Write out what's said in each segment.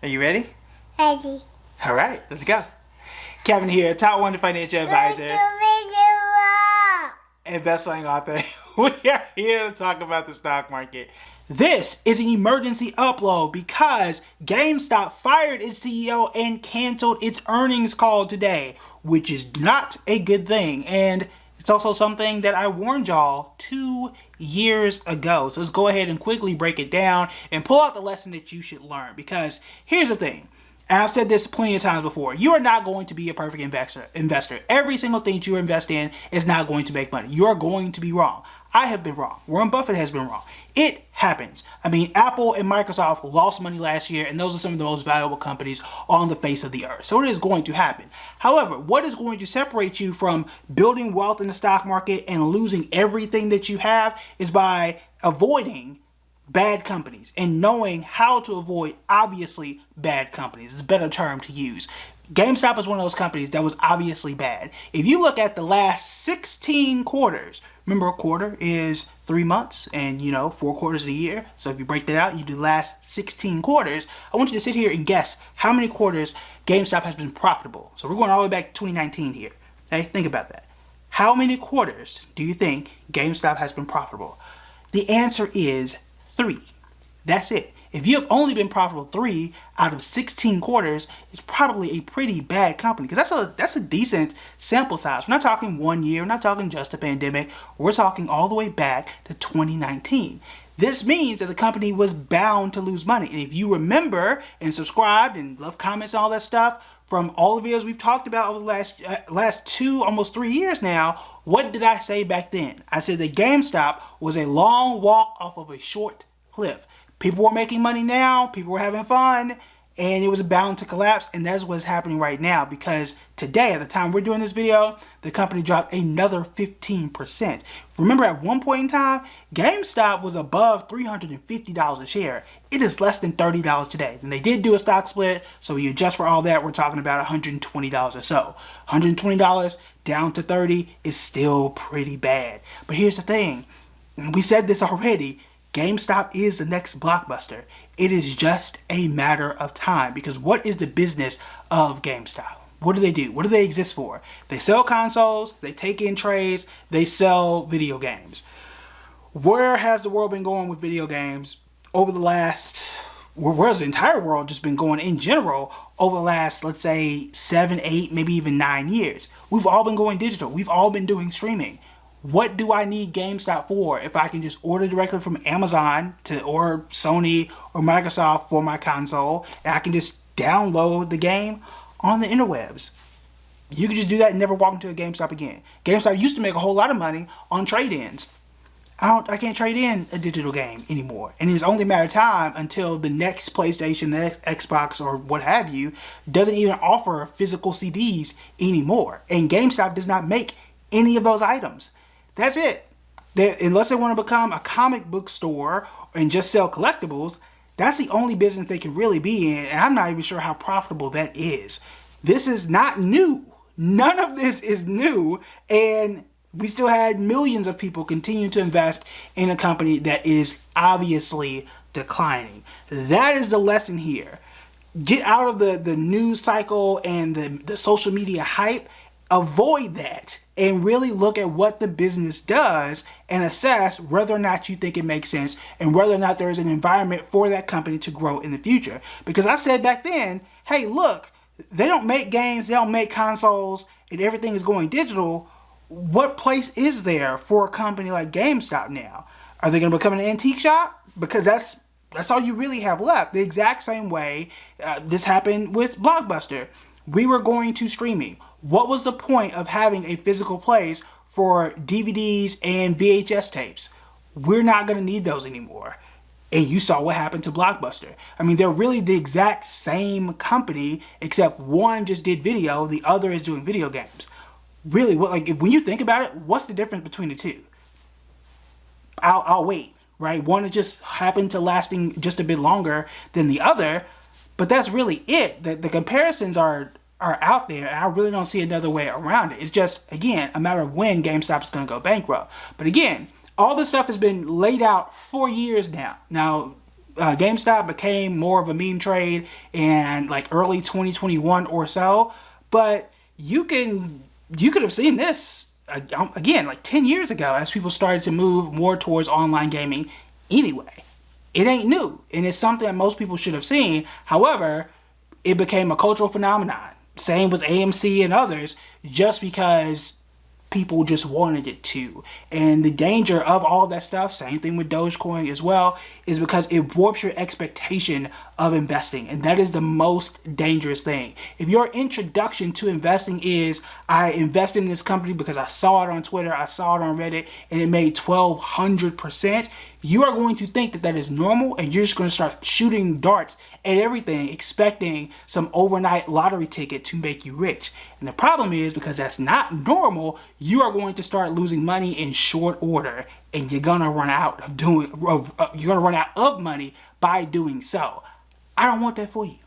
Are you ready? Ready. All right, let's go. Kevin here, top 1 financial advisor and best-selling author. We are here to talk about the stock market. This is an emergency upload because GameStop fired its CEO and canceled its earnings call today, which is not a good thing. And it's also something that I warned y'all 2 years ago. So let's go ahead and quickly break it down and pull out the lesson that you should learn. Because here's the thing. And I've said this plenty of times before. You are not going to be a perfect investor. Every single thing that you invest in is not going to make money. You are going to be wrong. I have been wrong. Warren Buffett has been wrong. It happens. I mean, Apple and Microsoft lost money last year, and those are some of the most valuable companies on the face of the earth. So it is going to happen. However, what is going to separate you from building wealth in the stock market and losing everything that you have is by avoiding bad companies and knowing how to avoid obviously bad companies. It's a better term to use. GameStop is one of those companies that was obviously bad. If you look at the last 16 quarters, remember a quarter is 3 months and 4 quarters of the year. So if you break that out, you do the last 16 quarters. I want you to sit here and guess how many quarters GameStop has been profitable. So we're going all the way back to 2019 here. Okay, think about that. How many quarters do you think GameStop has been profitable? The answer is 3. That's it. If you have only been profitable 3 out of 16 quarters, it's probably a pretty bad company because that's a decent sample size. We're not talking 1 year, we're not talking just a pandemic. We're talking all the way back to 2019. This means that the company was bound to lose money. And if you remember and subscribed and left comments and all that stuff from all the videos we've talked about over the last 2, almost 3 years now, what did I say back then? I said that GameStop was a long walk off of a short cliff. People were making money now, people were having fun, and it was bound to collapse, and that's what's happening right now because today, at the time we're doing this video, the company dropped another 15%. Remember at one point in time, GameStop was above $350 a share. It is less than $30 today. And they did do a stock split, so we adjust for all that, we're talking about $120 or so. $120 down to $30 is still pretty bad. But here's the thing, and we said this already, GameStop is the next blockbuster. It is just a matter of time because what is the business of GameStop? What do they do? What do they exist for? They sell consoles, they take in trays, they sell video games. Where has the world been going with video games over the last, where has the entire world just been going in general over the last, let's say 7, 8, maybe even 9 years? We've all been going digital. We've all been doing streaming. What do I need GameStop for if I can just order directly from Amazon or Sony or Microsoft for my console and I can just download the game on the interwebs? You can just do that and never walk into a GameStop again. GameStop used to make a whole lot of money on trade-ins. I can't trade in a digital game anymore. And it's only a matter of time until the next PlayStation, the Xbox, or what have you doesn't even offer physical CDs anymore. And GameStop does not make any of those items. That's it. Unless they want to become a comic book store and just sell collectibles, that's the only business they can really be in, and I'm not even sure how profitable that is. This is not new. None of this is new, and we still had millions of people continue to invest in a company that is obviously declining. That is the lesson here. Get out of the news cycle and the social media hype. Avoid that and really look at what the business does and assess whether or not you think it makes sense and whether or not there is an environment for that company to grow in the future. Because I said back then, hey, look, they don't make games, they don't make consoles, and everything is going digital. What place is there for a company like GameStop now? Are they going to become an antique shop? Because that's all you really have left. The exact same way this happened with Blockbuster. We were going to streaming. What was the point of having a physical place for DVDs and VHS tapes? We're not going to need those anymore. And you saw what happened to Blockbuster. I mean, they're really the exact same company, except one just did video, the other is doing video games. Really, when you think about it, what's the difference between the two? I'll wait, right? One has just happened to lasting just a bit longer than the other, but that's really it. The comparisons are out there, and I really don't see another way around it. It's just, again, a matter of when GameStop is going to go bankrupt. But again, all this stuff has been laid out for years now. Now, GameStop became more of a meme trade in like early 2021 or so, but you could have seen this again like 10 years ago as people started to move more towards online gaming anyway. It ain't new, and it's something that most people should have seen. However, it became a cultural phenomenon. Same with AMC and others, just because people just wanted it to. And the danger of all that stuff, same thing with Dogecoin as well, is because it warps your expectation of investing. And that is the most dangerous thing. If your introduction to investing is, I invested in this company because I saw it on Twitter, I saw it on Reddit, and it made 1,200%, you are going to think that that is normal, and you're just going to start shooting darts at everything, expecting some overnight lottery ticket to make you rich. And the problem is, because that's not normal, you are going to start losing money in short order, and you're gonna run out of money by doing so. I don't want that for you.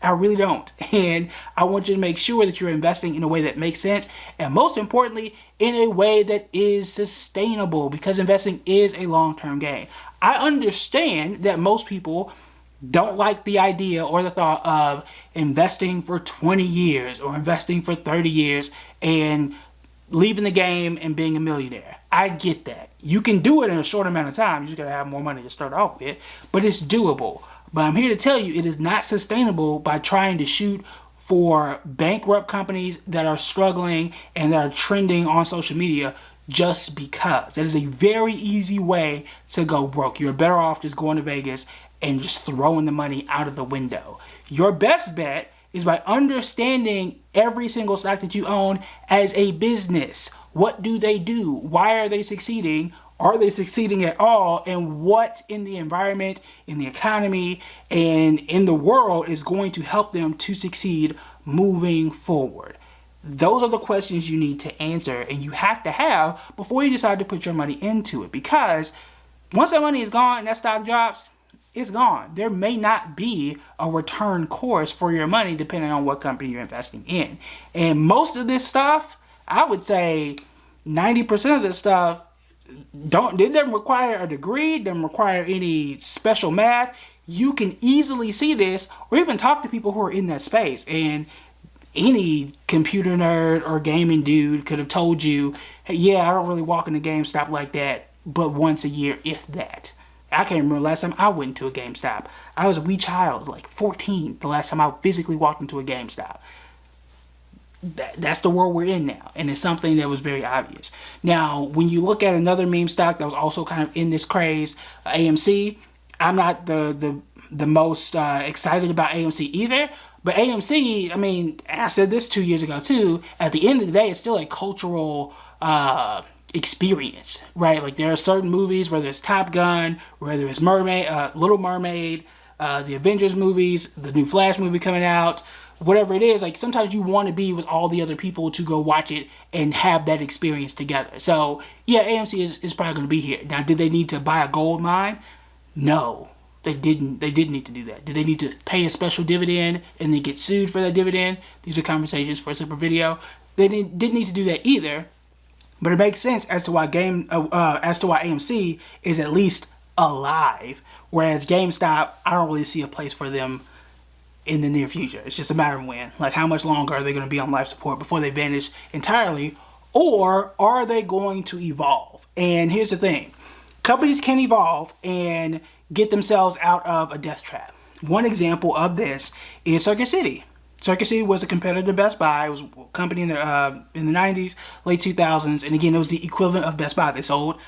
I really don't. And I want you to make sure that you're investing in a way that makes sense, and most importantly, in a way that is sustainable, because investing is a long-term game. I understand that most people don't like the idea or the thought of investing for 20 years or investing for 30 years and leaving the game and being a millionaire. I get that. You can do it in a short amount of time. You just gotta have more money to start off with, but it's doable. But I'm here to tell you, it is not sustainable by trying to shoot for bankrupt companies that are struggling and that are trending on social media just because. That is a very easy way to go broke. You're better off just going to Vegas and just throwing the money out of the window. Your best bet is by understanding every single stock that you own as a business. What do they do? Why are they succeeding? Are they succeeding at all? And what in the environment, in the economy, and in the world is going to help them to succeed moving forward? Those are the questions you need to answer, and you have to have before you decide to put your money into it. Because once that money is gone and that stock drops, it's gone. There may not be a return course for your money depending on what company you're investing in. And most of this stuff, I would say 90% of this stuff, it doesn't require a degree, doesn't require any special math. You can easily see this or even talk to people who are in that space. And any computer nerd or gaming dude could have told you, hey, yeah, I don't really walk into GameStop like that, but once a year, if that. I can't remember the last time I went to a GameStop. I was a wee child, like 14, the last time I physically walked into a GameStop. That's the world we're in now, and it's something that was very obvious. Now, when you look at another meme stock that was also kind of in this craze, AMC, I'm not the most excited about AMC either, but AMC, I mean, I said this 2 years ago too, at the end of the day, it's still a cultural experience, right? Like there are certain movies, whether it's Top Gun, whether it's Little Mermaid, the Avengers movies, the new Flash movie coming out, whatever it is, like sometimes you want to be with all the other people to go watch it and have that experience together. So yeah, AMC is probably going to be here. Now, did they need to buy a gold mine? No, they didn't. They didn't need to do that. Did they need to pay a special dividend and then get sued for that dividend? These are conversations for a separate video. They didn't need to do that either. But it makes sense as to why AMC is at least alive, whereas GameStop, I don't really see a place for them in the near future. It's just a matter of when. Like, how much longer are they going to be on life support before they vanish entirely, or are they going to evolve? And here's the thing: companies can evolve and get themselves out of a death trap. One example of this is Circuit City. Circuit City was a competitor to Best Buy. It was a company in the 90s, late 2000s, and again, it was the equivalent of Best Buy. They sold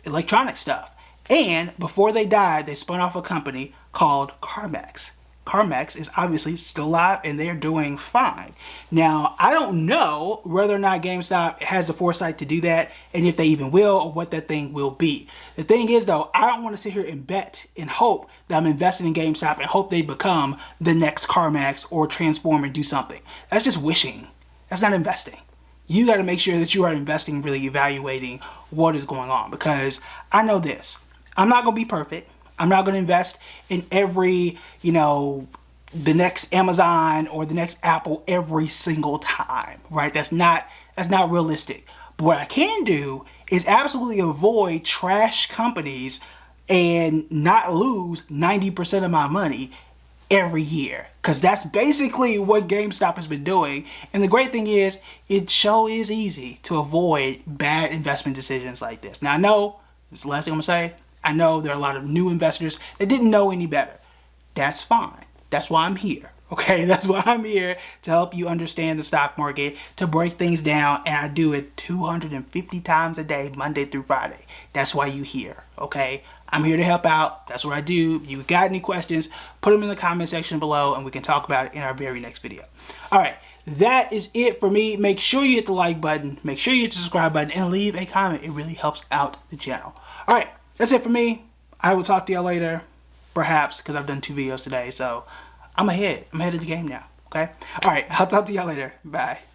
electronic stuff. And before they died, they spun off a company called CarMax. CarMax is obviously still alive, and they're doing fine. Now, I don't know whether or not GameStop has the foresight to do that, and if they even will, or what that thing will be. The thing is, though, I don't want to sit here and bet and hope that I'm investing in GameStop and hope they become the next CarMax or transform and do something. That's just wishing. That's not investing. You got to make sure that you are investing, really evaluating what is going on, because I know this. I'm not going to be perfect. I'm not going to invest in every, the next Amazon or the next Apple every single time, right? That's not realistic. But what I can do is absolutely avoid trash companies and not lose 90% of my money every year, because that's basically what GameStop has been doing. And the great thing is, it sure is easy to avoid bad investment decisions like this. Now, I know, this is the last thing I'm gonna say, I know there are a lot of new investors that didn't know any better. That's fine. That's why I'm here. Okay, that's why I'm here, to help you understand the stock market, to break things down, and I do it 250 times a day, Monday through Friday. That's why you here, okay? I'm here to help out. That's what I do. If you got any questions, put them in the comment section below and we can talk about it in our very next video. All right, that is it for me. Make sure you hit the like button, make sure you hit the subscribe button, and leave a comment. It really helps out the channel. All right, that's it for me. I will talk to y'all later, perhaps, because I've done 2 videos today, so I'm ahead of the game now, okay? All right, I'll talk to y'all later. Bye.